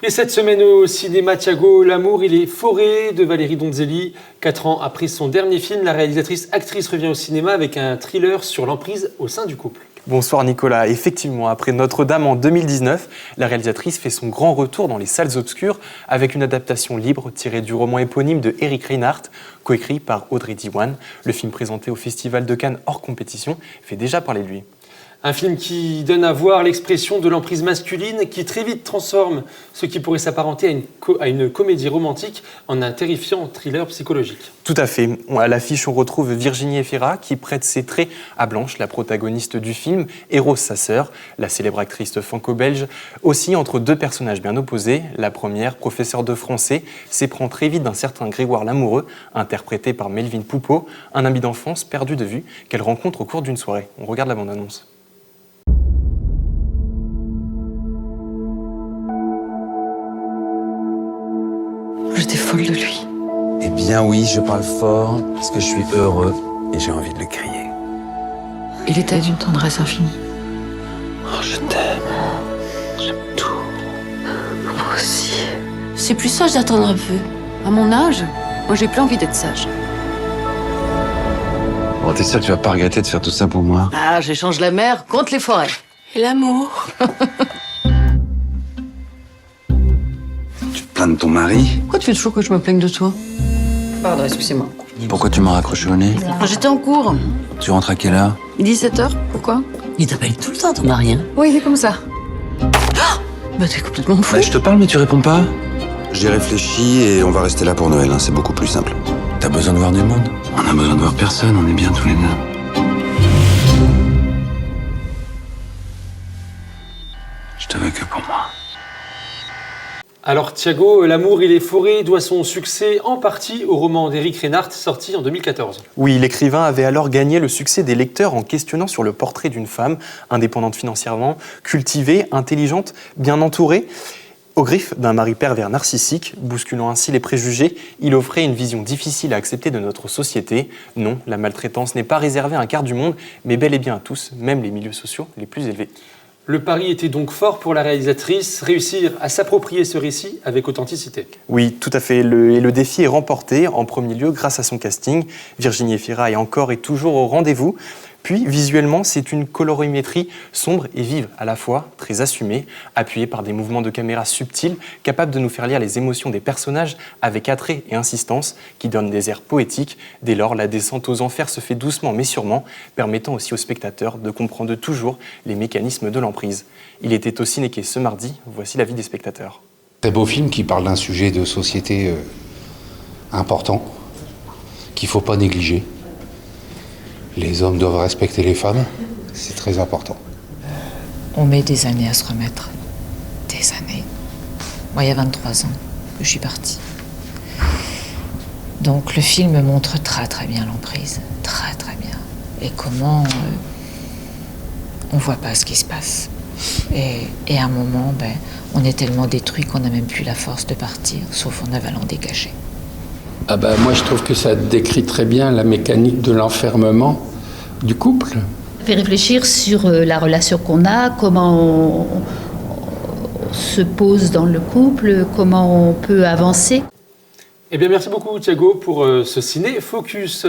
Et cette semaine au cinéma, Thiago, L'amour, il est forêt de Valérie Donzelli. 4 ans après son dernier film, la réalisatrice-actrice revient au cinéma avec un thriller sur l'emprise au sein du couple. Bonsoir Nicolas. Effectivement, après Notre-Dame en 2019, la réalisatrice fait son grand retour dans les salles obscures avec une adaptation libre tirée du roman éponyme de Eric Reinhardt, coécrit par Audrey Diwan. Le film présenté au Festival de Cannes hors compétition fait déjà parler de lui. Un film qui donne à voir l'expression de l'emprise masculine qui très vite transforme ce qui pourrait s'apparenter à une comédie romantique en un terrifiant thriller psychologique. Tout à fait. À l'affiche, on retrouve Virginie Efira qui prête ses traits à Blanche, la protagoniste du film, et Rose, sa sœur, la célèbre actrice franco-belge, aussi entre deux personnages bien opposés. La première, professeure de français, s'éprend très vite d'un certain Grégoire Lamoureux, interprété par Melvin Poupeau, un ami d'enfance perdu de vue qu'elle rencontre au cours d'une soirée. On regarde la bande-annonce. J'étais folle de lui. Eh bien oui, je parle fort parce que je suis heureux et j'ai envie de le crier. Il était d'une tendresse infinie. Oh, je t'aime. J'aime tout. Moi aussi. C'est plus sage d'attendre un peu. À mon âge, moi j'ai plus envie d'être sage. Bon, t'es sûr que tu vas pas regretter de faire tout ça pour moi? Ah, j'échange la mer contre les forêts. Et l'amour. Tu te plains de ton mari? Pourquoi tu veux toujours que je me plaigne de toi? Pardon, excusez-moi. Pourquoi tu m'as raccroché au nez? J'étais en cours. Tu rentres à quelle heure? 17h, pourquoi? Il t'appelle tout le temps, ton mari, hein? Oui, il est comme ça. Bah t'es complètement fou. Bah, je te parle mais tu réponds pas. J'ai réfléchi et on va rester là pour Noël, hein. C'est beaucoup plus simple. T'as besoin de voir du monde? On a besoin de voir personne, on est bien tous les deux. Je te veux que pour moi. Alors Thiago, L'amour, il est forêt doit son succès en partie au roman d'Eric Reinhardt sorti en 2014. Oui, l'écrivain avait alors gagné le succès des lecteurs en questionnant sur le portrait d'une femme, indépendante financièrement, cultivée, intelligente, bien entourée. Aux griffes d'un mari pervers narcissique, bousculant ainsi les préjugés, il offrait une vision difficile à accepter de notre société. Non, la maltraitance n'est pas réservée à un quart du monde, mais bel et bien à tous, même les milieux sociaux les plus élevés. Le pari était donc fort pour la réalisatrice, réussir à s'approprier ce récit avec authenticité. Oui, tout à fait. Et le défi est remporté, en premier lieu, grâce à son casting. Virginie Efira est encore et toujours au rendez-vous. Puis, visuellement, c'est une colorimétrie sombre et vive, à la fois très assumée, appuyée par des mouvements de caméra subtils, capables de nous faire lire les émotions des personnages avec attrait et insistance, qui donnent des airs poétiques. Dès lors, la descente aux enfers se fait doucement mais sûrement, permettant aussi aux spectateurs de comprendre toujours les mécanismes de l'emprise. Il était au Ciné-Quai ce mardi, voici l'avis des spectateurs. Très beau film qui parle d'un sujet de société important, qu'il ne faut pas négliger. Les hommes doivent respecter les femmes, c'est très important. On met des années à se remettre. Des années. Moi, il y a 23 ans que je suis partie. Donc le film montre très très bien l'emprise. Très très bien. Et comment on voit pas ce qui se passe. Et à un moment, on est tellement détruit qu'on n'a même plus la force de partir, sauf en avalant des cachets. Ah bah, moi je trouve que ça décrit très bien la mécanique de l'enfermement du couple. Ça fait réfléchir sur la relation qu'on a, comment on se pose dans le couple, comment on peut avancer. Eh bien merci beaucoup Thiago pour ce Ciné Focus.